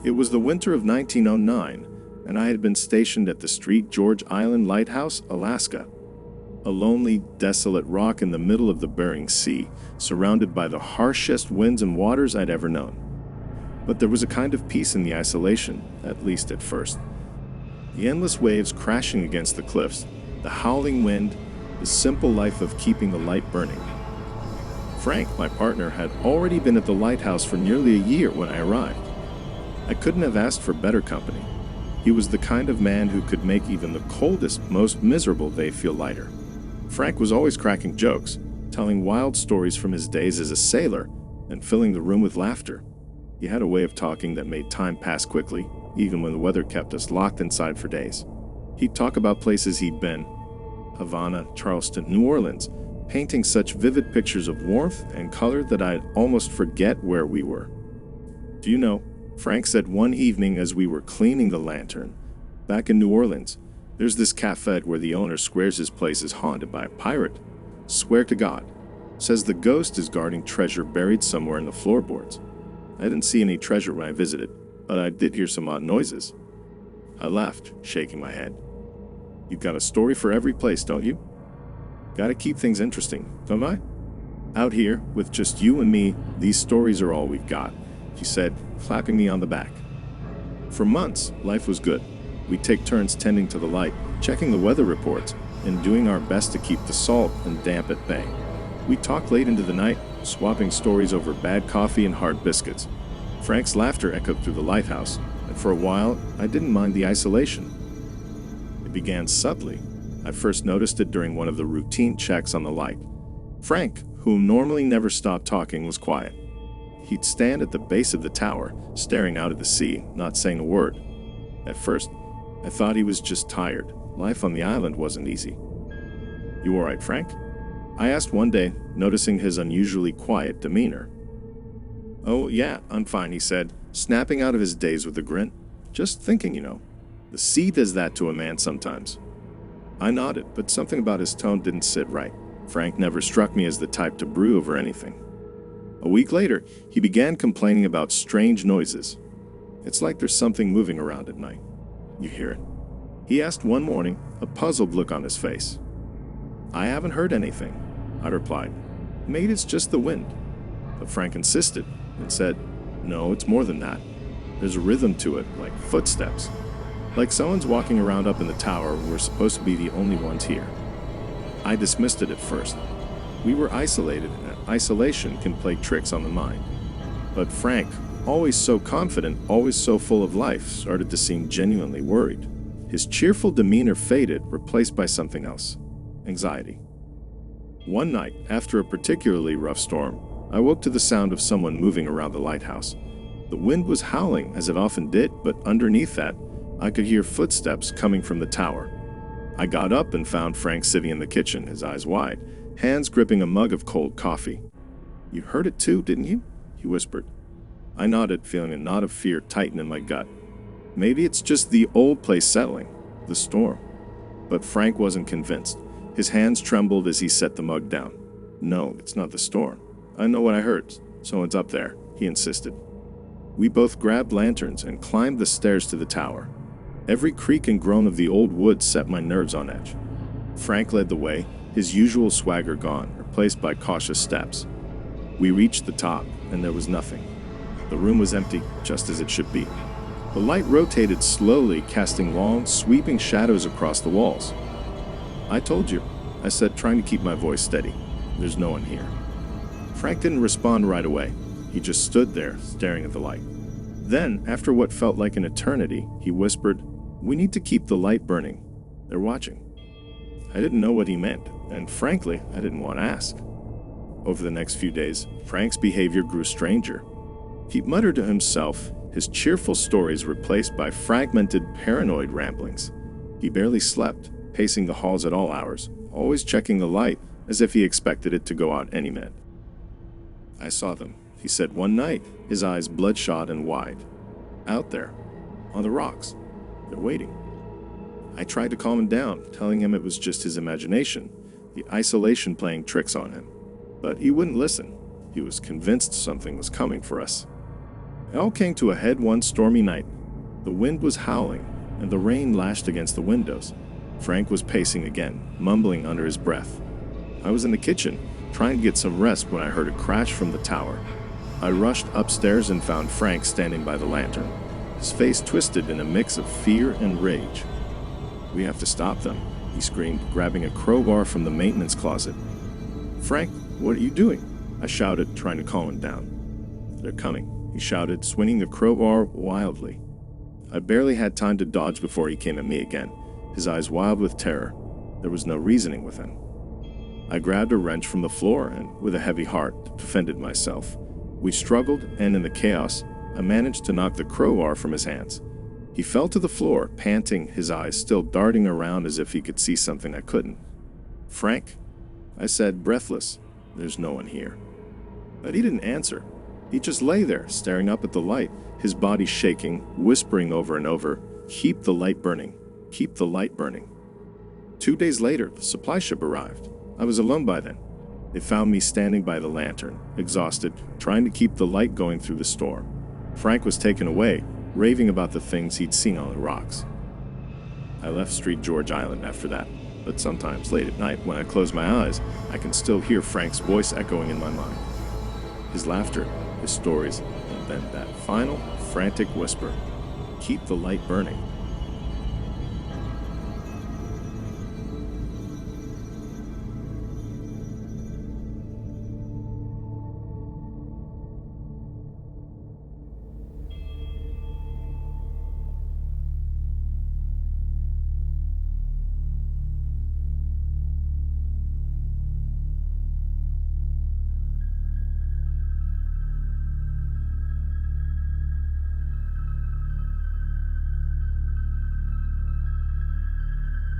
It was the winter of 1909, and I had been stationed at the St. George Island Lighthouse, Alaska. A lonely, desolate rock in the middle of the Bering Sea, surrounded by the harshest winds and waters I'd ever known. But there was a kind of peace in the isolation, at least at first. The endless waves crashing against the cliffs, the howling wind, the simple life of keeping the light burning. Frank, my partner, had already been at the lighthouse for nearly a year when I arrived. I couldn't have asked for better company. He was the kind of man who could make even the coldest, most miserable day feel lighter. Frank was always cracking jokes, telling wild stories from his days as a sailor, and filling the room with laughter. He had a way of talking that made time pass quickly, even when the weather kept us locked inside for days. He'd talk about places he'd been: Havana, Charleston, New Orleans, painting such vivid pictures of warmth and color that I'd almost forget where we were. "Do you know," Frank said one evening as we were cleaning the lantern, "back in New Orleans, there's this cafe where the owner swears his place is haunted by a pirate. Swear to God. Says the ghost is guarding treasure buried somewhere in the floorboards. I didn't see any treasure when I visited, but I did hear some odd noises." I laughed, shaking my head. "You've got a story for every place, don't you?" "Gotta keep things interesting, don't I?" "Out here, with just you and me, these stories are all we've got," he said, clapping me on the back. For months, life was good. We'd take turns tending to the light, checking the weather reports, and doing our best to keep the salt and damp at bay. We'd talk late into the night, swapping stories over bad coffee and hard biscuits. Frank's laughter echoed through the lighthouse, and for a while, I didn't mind the isolation. It began subtly. I first noticed it during one of the routine checks on the light. Frank, who normally never stopped talking, was quiet. He'd stand at the base of the tower, staring out at the sea, not saying a word. At first, I thought he was just tired. Life on the island wasn't easy. "You all right, Frank?" I asked one day, noticing his unusually quiet demeanor. "Oh, yeah, I'm fine," he said, snapping out of his daze with a grin. "Just thinking, you know. The sea does that to a man sometimes." I nodded, but something about his tone didn't sit right. Frank never struck me as the type to brood over anything. A week later, he began complaining about strange noises. "It's like there's something moving around at night. You hear it?" he asked one morning, a puzzled look on his face. "I haven't heard anything," I replied. "Maybe it's just the wind." But Frank insisted and said, "No, it's more than that. There's a rhythm to it, like footsteps. Like someone's walking around up in the tower. We're supposed to be the only ones here." I dismissed it at first. We were isolated, and isolation can play tricks on the mind. But Frank, always so confident, always so full of life, started to seem genuinely worried. His cheerful demeanor faded, replaced by something else: anxiety. One night, after a particularly rough storm, I woke to the sound of someone moving around the lighthouse. The wind was howling, as it often did, but underneath that, I could hear footsteps coming from the tower. I got up and found Frank sitting in the kitchen, his eyes wide, hands gripping a mug of cold coffee. "You heard it too, didn't you?" he whispered. I nodded, feeling a knot of fear tighten in my gut. Maybe it's just the old place settling, the storm. But Frank wasn't convinced. His hands trembled as he set the mug down. "No, it's not the storm. I know what I heard. Someone's up there," he insisted. We both grabbed lanterns and climbed the stairs to the tower. Every creak and groan of the old wood set my nerves on edge. Frank led the way, his usual swagger gone, replaced by cautious steps. We reached the top, and there was nothing. The room was empty, just as it should be. The light rotated slowly, casting long, sweeping shadows across the walls. "I told you," I said, trying to keep my voice steady. "There's no one here." Frank didn't respond right away. He just stood there, staring at the light. Then, after what felt like an eternity, he whispered, "We need to keep the light burning. They're watching." I didn't know what he meant, and frankly, I didn't want to ask. Over the next few days, Frank's behavior grew stranger. He muttered to himself, his cheerful stories replaced by fragmented, paranoid ramblings. He barely slept, pacing the halls at all hours, always checking the light, as if he expected it to go out any minute. "I saw them," he said one night, his eyes bloodshot and wide. "Out there, on the rocks. They're waiting." I tried to calm him down, telling him it was just his imagination, the isolation playing tricks on him. But he wouldn't listen. He was convinced something was coming for us. It all came to a head one stormy night. The wind was howling, and the rain lashed against the windows. Frank was pacing again, mumbling under his breath. I was in the kitchen, trying to get some rest when I heard a crash from the tower. I rushed upstairs and found Frank standing by the lantern, his face twisted in a mix of fear and rage. "We have to stop them," he screamed, grabbing a crowbar from the maintenance closet. "Frank, what are you doing?" I shouted, trying to calm him down. "They're coming," he shouted, swinging the crowbar wildly. I barely had time to dodge before he came at me again, his eyes wild with terror. There was no reasoning with him. I grabbed a wrench from the floor and, with a heavy heart, defended myself. We struggled, and in the chaos, I managed to knock the crowbar from his hands. He fell to the floor, panting, his eyes still darting around as if he could see something I couldn't. "Frank?" I said, breathless. "There's no one here." But he didn't answer. He just lay there, staring up at the light, his body shaking, whispering over and over, "Keep the light burning. Keep the light burning." 2 days later, the supply ship arrived. I was alone by then. They found me standing by the lantern, exhausted, trying to keep the light going through the storm. Frank was taken away, raving about the things he'd seen on the rocks. I left Street George Island after that, but sometimes late at night when I close my eyes, I can still hear Frank's voice echoing in my mind. His laughter, his stories, and then that final, frantic whisper, "Keep the light burning."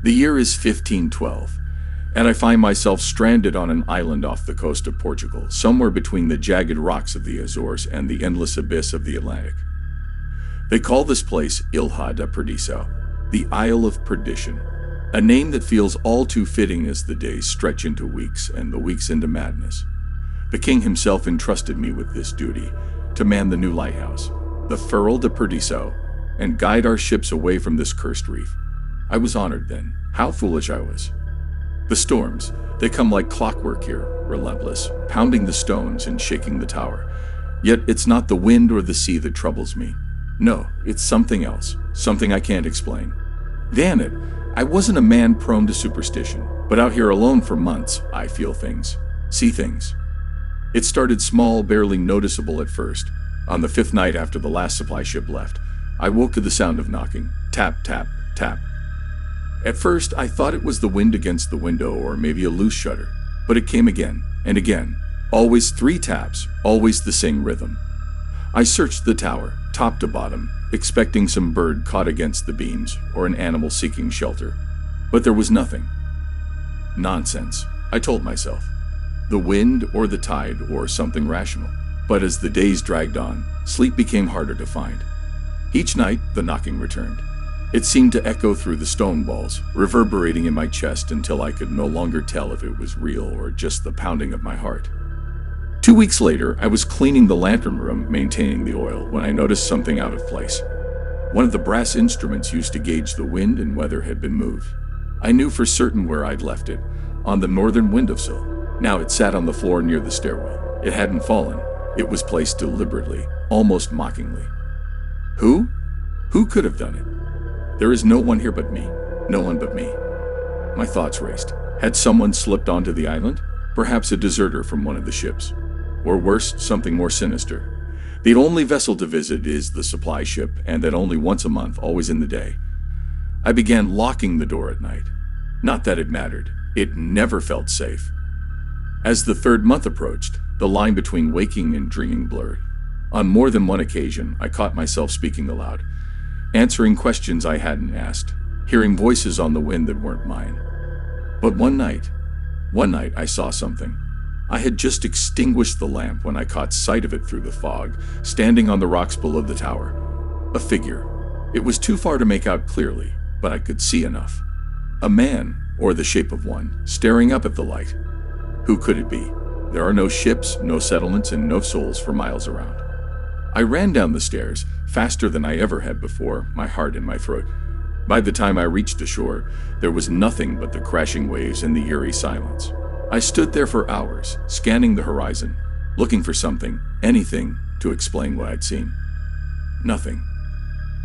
The year is 1512, and I find myself stranded on an island off the coast of Portugal, somewhere between the jagged rocks of the Azores and the endless abyss of the Atlantic. They call this place Ilha da Perdição, the Isle of Perdition, a name that feels all too fitting as the days stretch into weeks and the weeks into madness. The king himself entrusted me with this duty, to man the new lighthouse, the Ilha da Perdição, and guide our ships away from this cursed reef. I was honored then. How foolish I was. The storms, they come like clockwork here, relentless, pounding the stones and shaking the tower. Yet it's not the wind or the sea that troubles me. No, it's something else, something I can't explain. Damn it, I wasn't a man prone to superstition, but out here alone for months, I feel things, see things. It started small, barely noticeable at first. On the 5th night after the last supply ship left, I woke to the sound of knocking. Tap, tap, tap. At first, I thought it was the wind against the window or maybe a loose shutter, but it came again and again. Always 3 taps, always the same rhythm. I searched the tower, top to bottom, expecting some bird caught against the beams or an animal seeking shelter. But there was nothing. Nonsense, I told myself. The wind or the tide or something rational. But as the days dragged on, sleep became harder to find. Each night, the knocking returned. It seemed to echo through the stone walls, reverberating in my chest until I could no longer tell if it was real or just the pounding of my heart. 2 weeks later, I was cleaning the lantern room, maintaining the oil, when I noticed something out of place. One of the brass instruments used to gauge the wind and weather had been moved. I knew for certain where I'd left it, on the northern windowsill. Now it sat on the floor near the stairwell. It hadn't fallen. It was placed deliberately, almost mockingly. Who? Who could have done it? There is no one here but me. No one but me. My thoughts raced. Had someone slipped onto the island? Perhaps a deserter from one of the ships. Or worse, something more sinister. The only vessel to visit is the supply ship, and that only once a month, always in the day. I began locking the door at night. Not that it mattered. It never felt safe. As the 3rd month approached, the line between waking and dreaming blurred. On more than one occasion, I caught myself speaking aloud, answering questions I hadn't asked, hearing voices on the wind that weren't mine. But one night I saw something. I had just extinguished the lamp when I caught sight of it through the fog, standing on the rocks below the tower. A figure. It was too far to make out clearly, but I could see enough. A man, or the shape of one, staring up at the light. Who could it be? There are no ships, no settlements, and no souls for miles around. I ran down the stairs, faster than I ever had before, my heart in my throat. By the time I reached the shore, there was nothing but the crashing waves and the eerie silence. I stood there for hours, scanning the horizon, looking for something, anything, to explain what I'd seen. Nothing.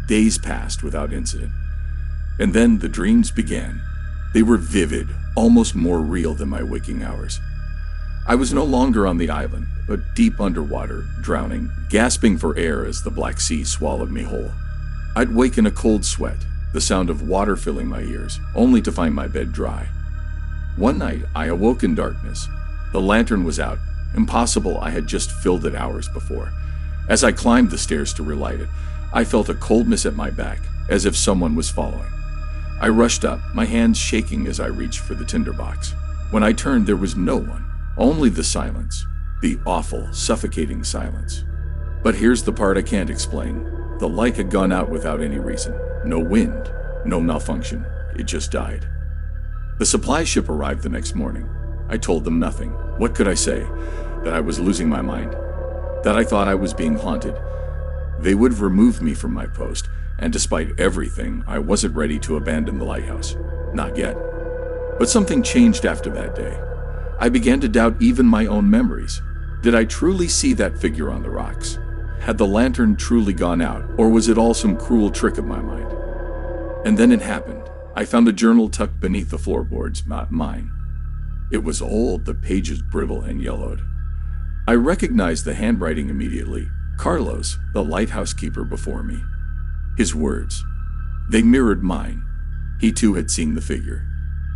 Days passed without incident. And then the dreams began. They were vivid, almost more real than my waking hours. I was no longer on the island, but deep underwater, drowning, gasping for air as the Black Sea swallowed me whole. I'd wake in a cold sweat, the sound of water filling my ears, only to find my bed dry. One night, I awoke in darkness. The lantern was out. Impossible, I had just filled it hours before. As I climbed the stairs to relight it, I felt a coldness at my back, as if someone was following. I rushed up, my hands shaking as I reached for the tinderbox. When I turned, there was no one, only the silence, the awful, suffocating silence. But here's the part I can't explain. The light had gone out without any reason. No wind, no malfunction. It just died. The supply ship arrived the next morning. I told them nothing. What could I say? That I was losing my mind? That I thought I was being haunted? They would have removed me from my post, and despite everything, I wasn't ready to abandon the lighthouse. Not yet. But something changed after that day. I began to doubt even my own memories. Did I truly see that figure on the rocks? Had the lantern truly gone out, or was it all some cruel trick of my mind? And then it happened. I found a journal tucked beneath the floorboards, not mine. It was old, the pages brittle and yellowed. I recognized the handwriting immediately. Carlos, the lighthouse keeper before me. His words. They mirrored mine. He too had seen the figure.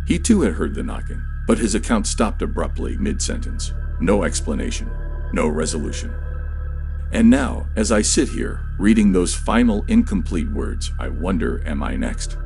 He too had heard the knocking, but his account stopped abruptly mid-sentence. No explanation, no resolution. And now, as I sit here, reading those final incomplete words, I wonder, am I next?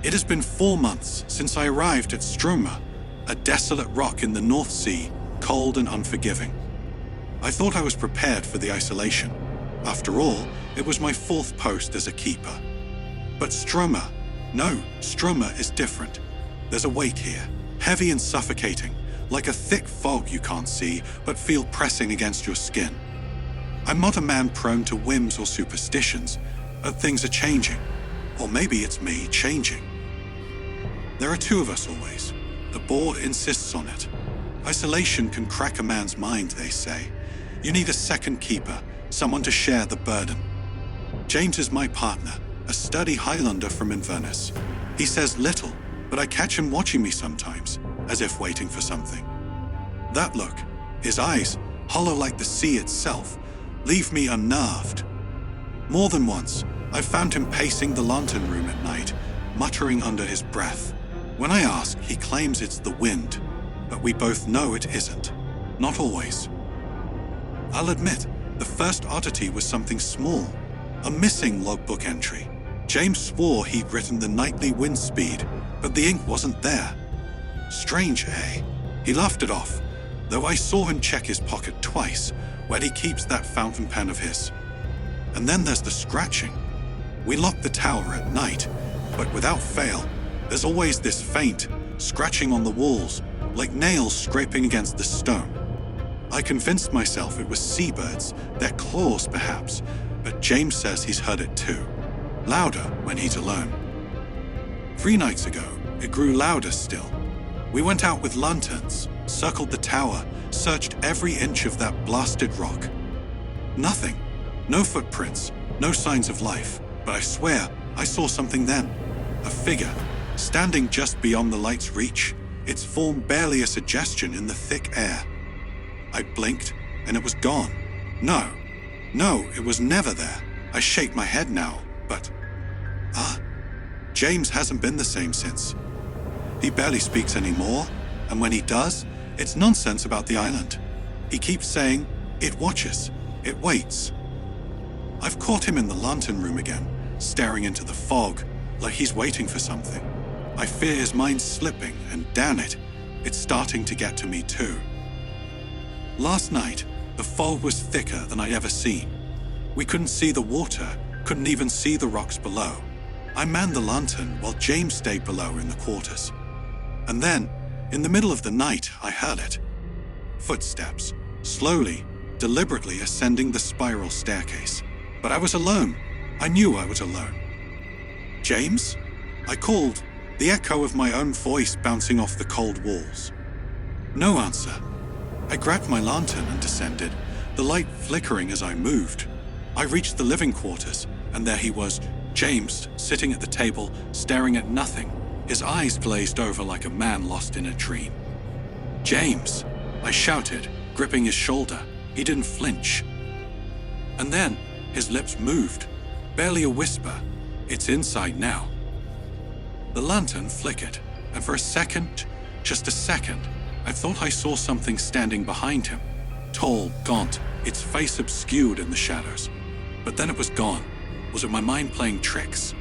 It has been 4 months since I arrived at Stroma, a desolate rock in the North Sea, cold and unforgiving. I thought I was prepared for the isolation. After all, it was my 4th post as a keeper. But Stroma is different. There's a weight here, heavy and suffocating, like a thick fog you can't see, but feel pressing against your skin. I'm not a man prone to whims or superstitions, but things are changing. Or maybe it's me changing. There are 2 of us always. The board insists on it. Isolation can crack a man's mind, they say. You need a second keeper, someone to share the burden. James is my partner, a sturdy Highlander from Inverness. He says little, but I catch him watching me sometimes, as if waiting for something. That look, his eyes, hollow like the sea itself, leave me unnerved. More than once, I've found him pacing the lantern room at night, muttering under his breath. When I ask, he claims it's the wind, but we both know it isn't. Not always. I'll admit, the first oddity was something small, a missing logbook entry. James swore he'd written the nightly wind speed, but the ink wasn't there. Strange, eh? He laughed it off, though I saw him check his pocket twice, where he keeps that fountain pen of his. And then there's the scratching. We lock the tower at night, but without fail, there's always this faint scratching on the walls, like nails scraping against the stone. I convinced myself it was seabirds, their claws perhaps, but James says he's heard it too. Louder when he's alone. 3 nights ago, it grew louder still. We went out with lanterns, circled the tower, searched every inch of that blasted rock. Nothing. No footprints, no signs of life. But I swear, I saw something then. A figure, standing just beyond the light's reach, its form barely a suggestion in the thick air. I blinked, and it was gone. No, it was never there. I shake my head now, but... James hasn't been the same since. He barely speaks anymore, And when he does, it's nonsense about the island. He keeps saying, it watches, it waits. I've caught him in the lantern room again, staring into the fog, like he's waiting for something. I fear his mind's slipping, and damn it, it's starting to get to me too. Last night, the fog was thicker than I'd ever seen. We couldn't see the water, couldn't even see the rocks below. I manned the lantern while James stayed below in the quarters. And then, in the middle of the night, I heard it. Footsteps, slowly, deliberately ascending the spiral staircase. But I was alone. I knew I was alone. James? I called, the echo of my own voice bouncing off the cold walls. No answer. I grabbed my lantern and descended, the light flickering as I moved. I reached the living quarters, and there he was, James, sitting at the table, staring at nothing, his eyes glazed over like a man lost in a dream. James! I shouted, gripping his shoulder. He didn't flinch. And then, his lips moved, barely a whisper. It's inside now. The lantern flickered, and for a second, just a second, I thought I saw something standing behind him. Tall, gaunt, its face obscured in the shadows. But then it was gone. Was it my mind playing tricks?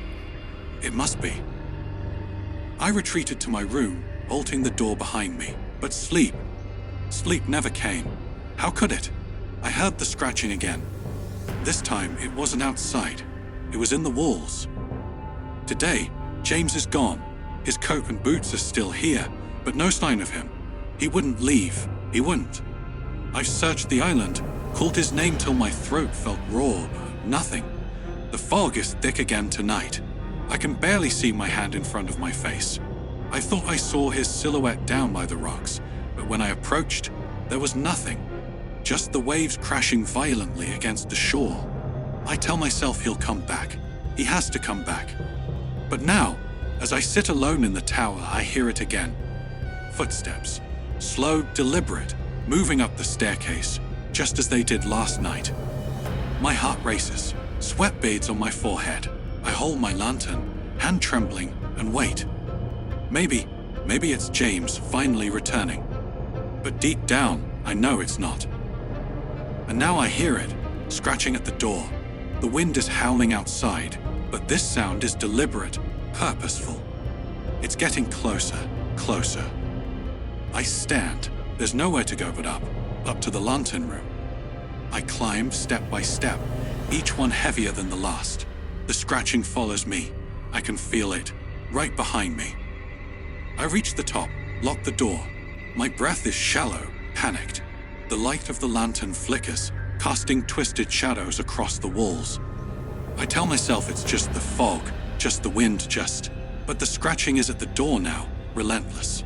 It must be. I retreated to my room, bolting the door behind me. But sleep never came. How could it? I heard the scratching again. This time, it wasn't outside. It was in the walls. Today, James is gone. His coat and boots are still here, but no sign of him. He wouldn't leave. He wouldn't. I've searched the island, called his name till my throat felt raw, but nothing. The fog is thick again tonight. I can barely see my hand in front of my face. I thought I saw his silhouette down by the rocks, but when I approached, there was nothing. Just the waves crashing violently against the shore. I tell myself he'll come back. He has to come back. But now, as I sit alone in the tower, I hear it again. Footsteps. Slow, deliberate, moving up the staircase, just as they did last night. My heart races, sweat beads on my forehead. I hold my lantern, hand trembling, and wait. Maybe it's James finally returning. But deep down, I know it's not. And now I hear it, scratching at the door. The wind is howling outside, but this sound is deliberate, purposeful. It's getting closer, closer. I stand. There's nowhere to go but up to the lantern room. I climb step by step, each one heavier than the last. The scratching follows me. I can feel it, right behind me. I reach the top, lock the door. My breath is shallow, panicked. The light of the lantern flickers, casting twisted shadows across the walls. I tell myself it's just the fog, just the wind, but the scratching is at the door now, relentless.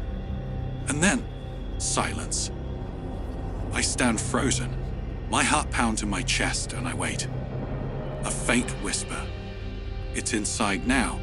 And then, silence. I stand frozen. My heart pounds in my chest and I wait. A faint whisper. It's inside now,